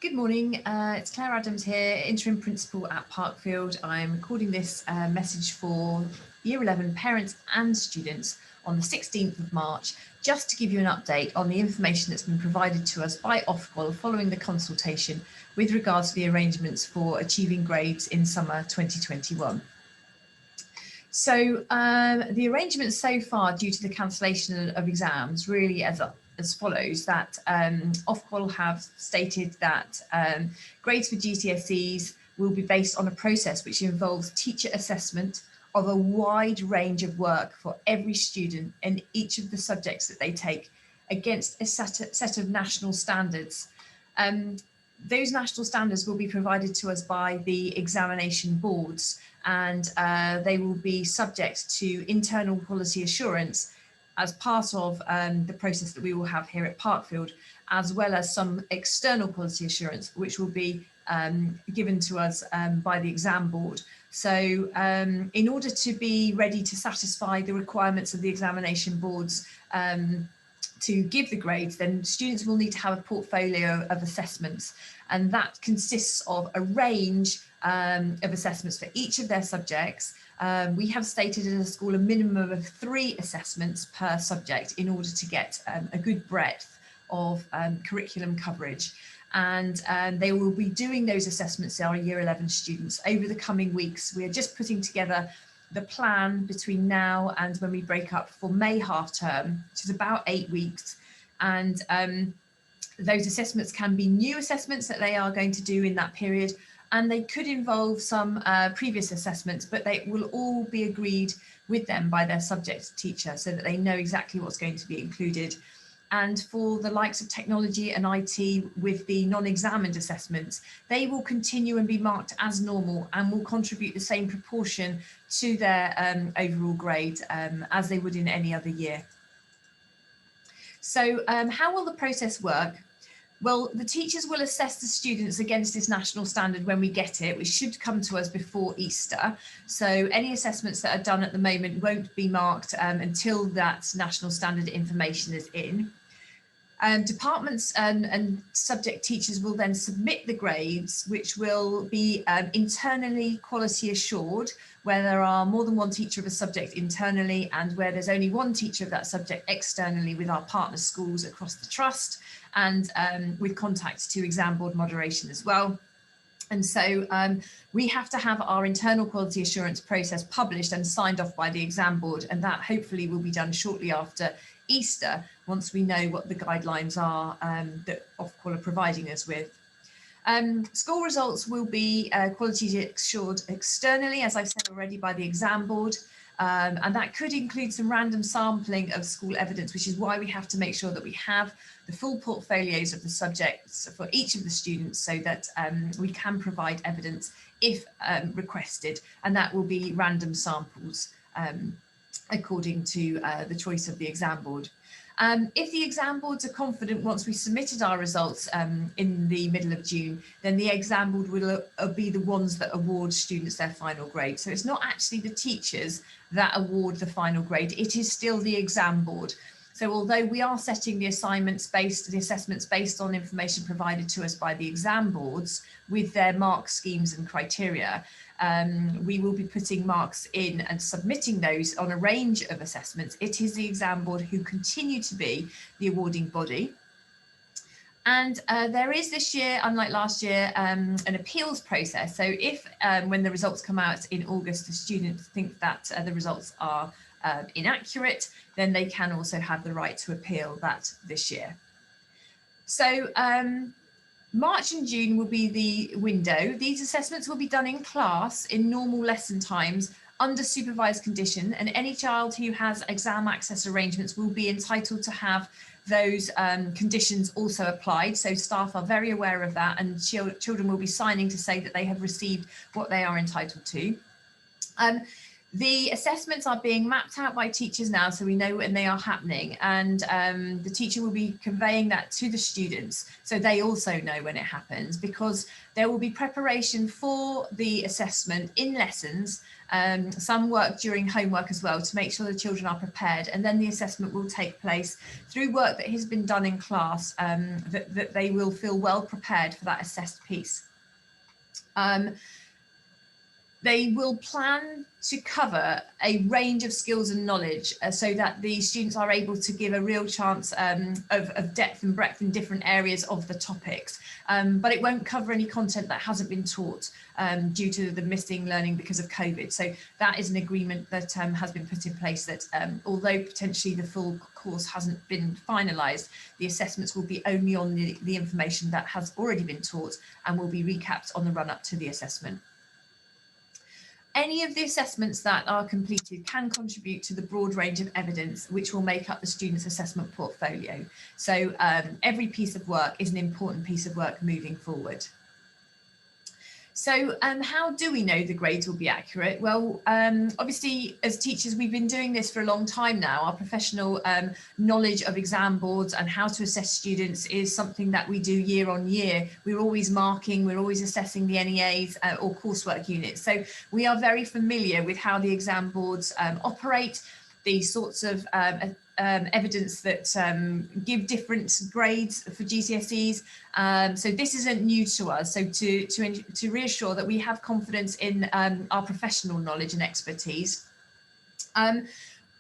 Good morning, it's Claire Adams here, Interim Principal at Parkfield. I'm recording this message for Year 11 parents and students on the 16th of March, just to give you an update on the information that's been provided to us by Ofqual following the consultation with regards to the arrangements for achieving grades in summer 2021. So the arrangements so far, due to the cancellation of exams, really as follows, that Ofqual have stated that grades for GCSEs will be based on a process which involves teacher assessment of a wide range of work for every student in each of the subjects that they take against a set of national standards. Those national standards will be provided to us by the examination boards, and they will be subject to internal quality assurance as part of the process that we will have here at Parkfield, as well as some external quality assurance, which will be given to us by the exam board. So in order to be ready to satisfy the requirements of the examination boards to give the grades, then students will need to have a portfolio of assessments, and that consists of a range of assessments for each of their subjects. We have stated in the school a minimum of 3 assessments per subject in order to get a good breadth of curriculum coverage. And they will be doing those assessments, our Year 11 students, over the coming weeks. We are just putting together the plan between now and when we break up for May half term, which is about 8 weeks. And those assessments can be new assessments that they are going to do in that period, and they could involve some previous assessments, but they will all be agreed with them by their subject teacher so that they know exactly what's going to be included. And for the likes of technology and IT with the non-examined assessments, they will continue and be marked as normal and will contribute the same proportion to their overall grade as they would in any other year. So how will the process work? Well, the teachers will assess the students against this national standard when we get it, which should come to us before Easter. So any assessments that are done at the moment won't be marked until that national standard information is in. Departments and subject teachers will then submit the grades, which will be internally quality assured, where there are more than one teacher of a subject internally and where there's only one teacher of that subject externally with our partner schools across the trust, and with contact to exam board moderation as well. And so we have to have our internal quality assurance process published and signed off by the exam board, and that hopefully will be done shortly after Easter, once we know what the guidelines are that Ofqual are providing us with. School results will be quality assured externally, as I've said already, by the exam board. And that could include some random sampling of school evidence, which is why we have to make sure that we have the full portfolios of the subjects for each of the students so that we can provide evidence if requested, and that will be random samples according to the choice of the exam board. If the exam boards are confident once we submitted our results in the middle of June, then the exam board will be the ones that award students their final grade. So it's not actually the teachers that award the final grade, it is still the exam board. So although we are setting the assessments based on information provided to us by the exam boards with their mark schemes and criteria, we will be putting marks in and submitting those on a range of assessments. It is the exam board who continue to be the awarding body. And there is this year, unlike last year, an appeals process. So if when the results come out in August, the students think that the results are inaccurate, then they can also have the right to appeal that this year. So March and June will be the window. These assessments will be done in class in normal lesson times under supervised condition, and any child who has exam access arrangements will be entitled to have those conditions also applied. So staff are very aware of that, and children will be signing to say that they have received what they are entitled to. The assessments are being mapped out by teachers now, so we know when they are happening, and the teacher will be conveying that to the students so they also know when it happens, because there will be preparation for the assessment in lessons, some work during homework as well, to make sure the children are prepared, and then the assessment will take place through work that has been done in class, that they will feel well prepared for that assessed piece. They will plan to cover a range of skills and knowledge so that the students are able to give a real chance of depth and breadth in different areas of the topics. But it won't cover any content that hasn't been taught due to the missing learning because of COVID. So that is an agreement that has been put in place, that although potentially the full course hasn't been finalised, the assessments will be only on the information that has already been taught and will be recapped on the run up to the assessment. Any of the assessments that are completed can contribute to the broad range of evidence which will make up the student's assessment portfolio. So every piece of work is an important piece of work moving forward. So how do we know the grades will be accurate? Well, obviously, as teachers, we've been doing this for a long time now. Our professional knowledge of exam boards and how to assess students is something that we do year on year. We're always marking, we're always assessing the NEAs or coursework units. So we are very familiar with how the exam boards operate, the sorts of evidence that give different grades for GCSEs. So this isn't new to us. So to reassure that we have confidence in our professional knowledge and expertise.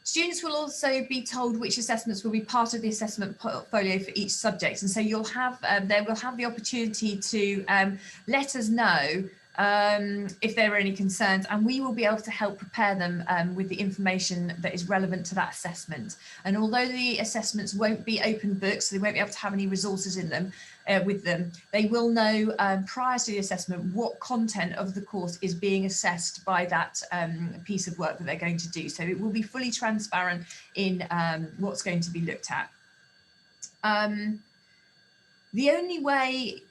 Students will also be told which assessments will be part of the assessment portfolio for each subject. And so you'll have, they will have the opportunity to let us know if there are any concerns, and we will be able to help prepare them with the information that is relevant to that assessment. And although the assessments won't be open books, so they won't be able to have any resources in them with them, they will know prior to the assessment what content of the course is being assessed by that piece of work that they're going to do. So it will be fully transparent in what's going to be looked at. The only way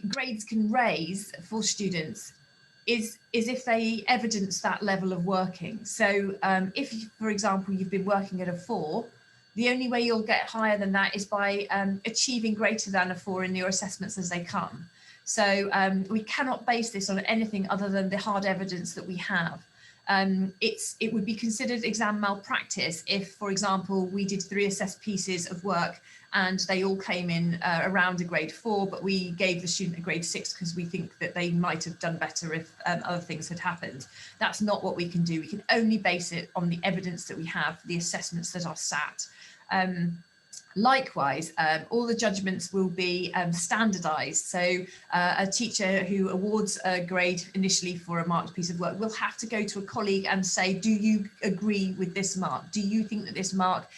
grades can raise for students is if they evidence that level of working. So if, for example, you've been working at a 4, the only way you'll get higher than that is by achieving greater than a 4 in your assessments as they come. So we cannot base this on anything other than the hard evidence that we have. It would be considered exam malpractice if, for example, we did 3 assessed pieces of work and they all came in around a grade 4, but we gave the student a grade 6 because we think that they might have done better if other things had happened. That's not what we can do. We can only base it on the evidence that we have, the assessments that are sat. Likewise, all the judgments will be standardised. So a teacher who awards a grade initially for a marked piece of work will have to go to a colleague and say, do you agree with this mark? Do you think that this mark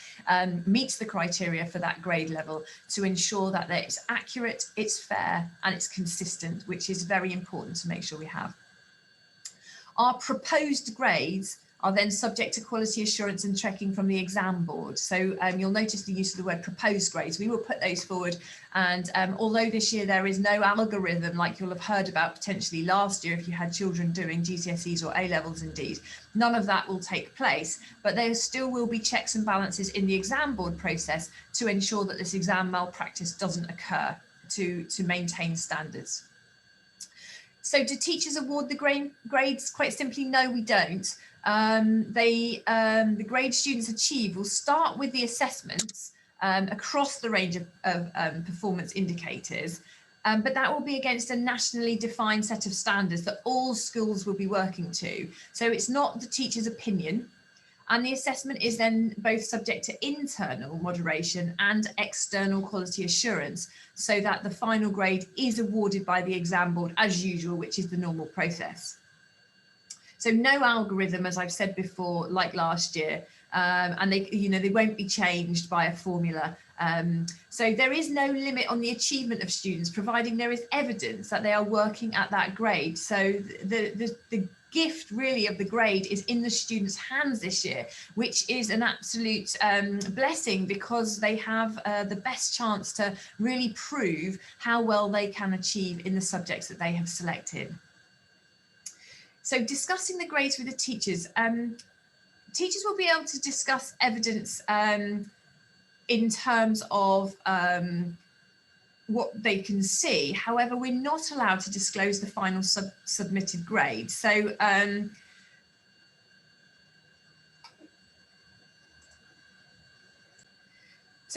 meets the criteria for that grade level, to ensure that it's accurate, it's fair, and it's consistent, which is very important to make sure we have. Our proposed grades are then subject to quality assurance and checking from the exam board. So you'll notice the use of the word proposed grades. We will put those forward, and although this year there is no algorithm like you'll have heard about potentially last year if you had children doing GCSEs or A-levels indeed, none of that will take place, but there still will be checks and balances in the exam board process to ensure that this exam malpractice doesn't occur, to maintain standards. So do teachers award the grades? Quite simply, no, we don't. The grade students achieve will start with the assessments across the range of performance indicators, but that will be against a nationally defined set of standards that all schools will be working to. So it's not the teacher's opinion, and the assessment is then both subject to internal moderation and external quality assurance, so that the final grade is awarded by the exam board as usual, which is the normal process. So no algorithm, as I've said before, like last year, and they won't be changed by a formula. So there is no limit on the achievement of students, providing there is evidence that they are working at that grade. So the gift really of the grade is in the students' hands this year, which is an absolute blessing, because they have the best chance to really prove how well they can achieve in the subjects that they have selected. So discussing the grades with the teachers, Teachers will be able to discuss evidence in terms of what they can see. However, we're not allowed to disclose the final submitted grade. So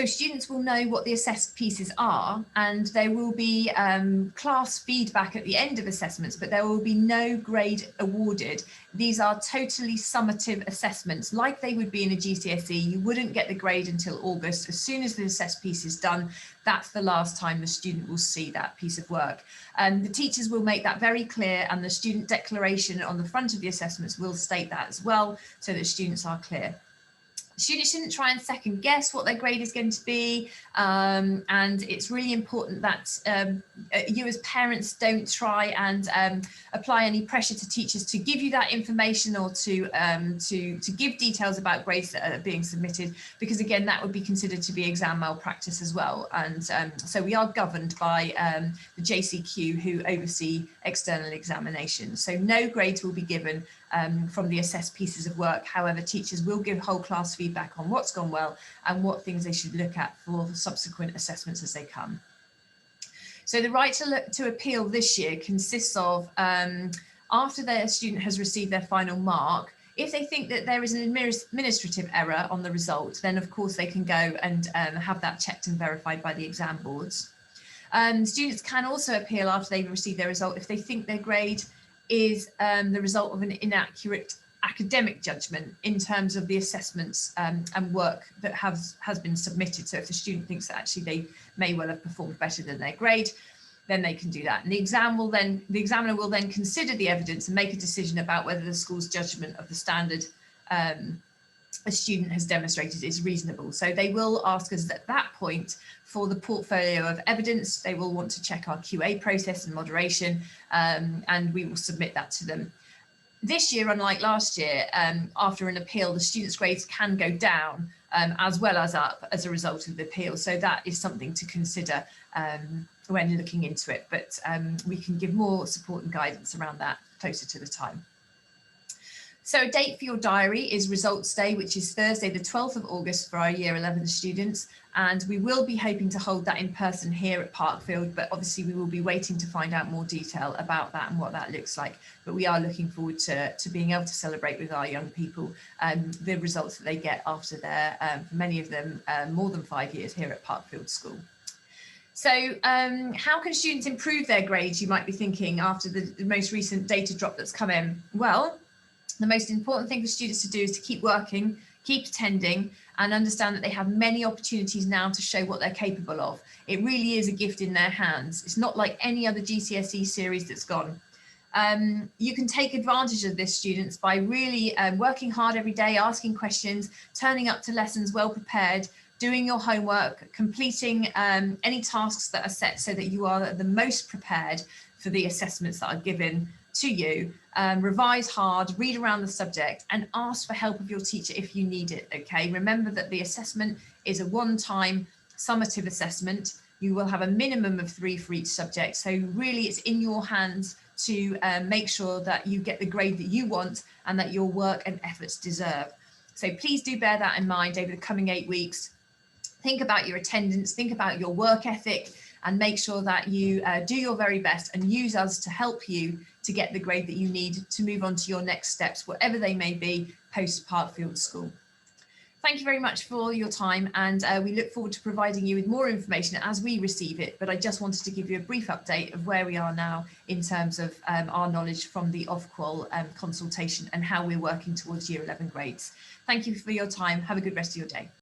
students will know what the assessed pieces are, and there will be class feedback at the end of assessments, but there will be no grade awarded. These are totally summative assessments, like they would be in a GCSE. You wouldn't get the grade until August. As soon as the assessed piece is done, that's the last time the student will see that piece of work. The teachers will make that very clear, and the student declaration on the front of the assessments will state that as well, so that students are clear. Students shouldn't try and second guess what their grade is going to be, and it's really important that you as parents don't try and apply any pressure to teachers to give you that information or to give details about grades that are being submitted, because again that would be considered to be exam malpractice as well. And so we are governed by the JCQ, who oversee external examinations. So no grades will be given from the assessed pieces of work. However, teachers will give whole class feedback on what's gone well and what things they should look at for subsequent assessments as they come. So the right to appeal this year consists of, after their student has received their final mark, if they think that there is an administrative error on the result, then of course they can go and have that checked and verified by the exam boards. Students can also appeal after they've received their result if they think their grade is the result of an inaccurate academic judgment in terms of the assessments and work that has been submitted. So if the student thinks that actually they may well have performed better than their grade, then they can do that. And the examiner will then consider the evidence and make a decision about whether the school's judgment of the standard a student has demonstrated is reasonable. So they will ask us at that point for the portfolio of evidence. They will want to check our QA process and moderation, and we will submit that to them. This year, unlike last year, after an appeal, the students' grades can go down as well as up as a result of the appeal. So that is something to consider when looking into it, but we can give more support and guidance around that closer to the time. So a date for your diary is Results Day, which is Thursday, the 12th of August for our Year 11 students. And we will be hoping to hold that in person here at Parkfield, but obviously we will be waiting to find out more detail about that and what that looks like. But we are looking forward to being able to celebrate with our young people the results that they get after their, for many of them, more than 5 years here at Parkfield School. So how can students improve their grades, you might be thinking, after the most recent data drop that's come in? Well, the most important thing for students to do is to keep working, keep attending, and understand that they have many opportunities now to show what they're capable of. It really is a gift in their hands. It's not like any other GCSE series that's gone. You can take advantage of this, students, by really working hard every day, asking questions, turning up to lessons well prepared, doing your homework, completing any tasks that are set so that you are the most prepared for the assessments that are given to you. Revise hard, read around the subject, and ask for help of your teacher if you need it. Okay, remember that the assessment is a one-time summative assessment. You will have a minimum of 3 for each subject, so really it's in your hands to make sure that you get the grade that you want and that your work and efforts deserve. So please do bear that in mind over the coming 8 weeks. Think about your attendance, think about your work ethic, and make sure that you do your very best and use us to help you to get the grade that you need to move on to your next steps, whatever they may be, post Parkfield School. Thank you very much for your time, and we look forward to providing you with more information as we receive it, but I just wanted to give you a brief update of where we are now in terms of our knowledge from the Ofqual consultation and how we're working towards Year 11 grades. Thank you for your time. Have a good rest of your day.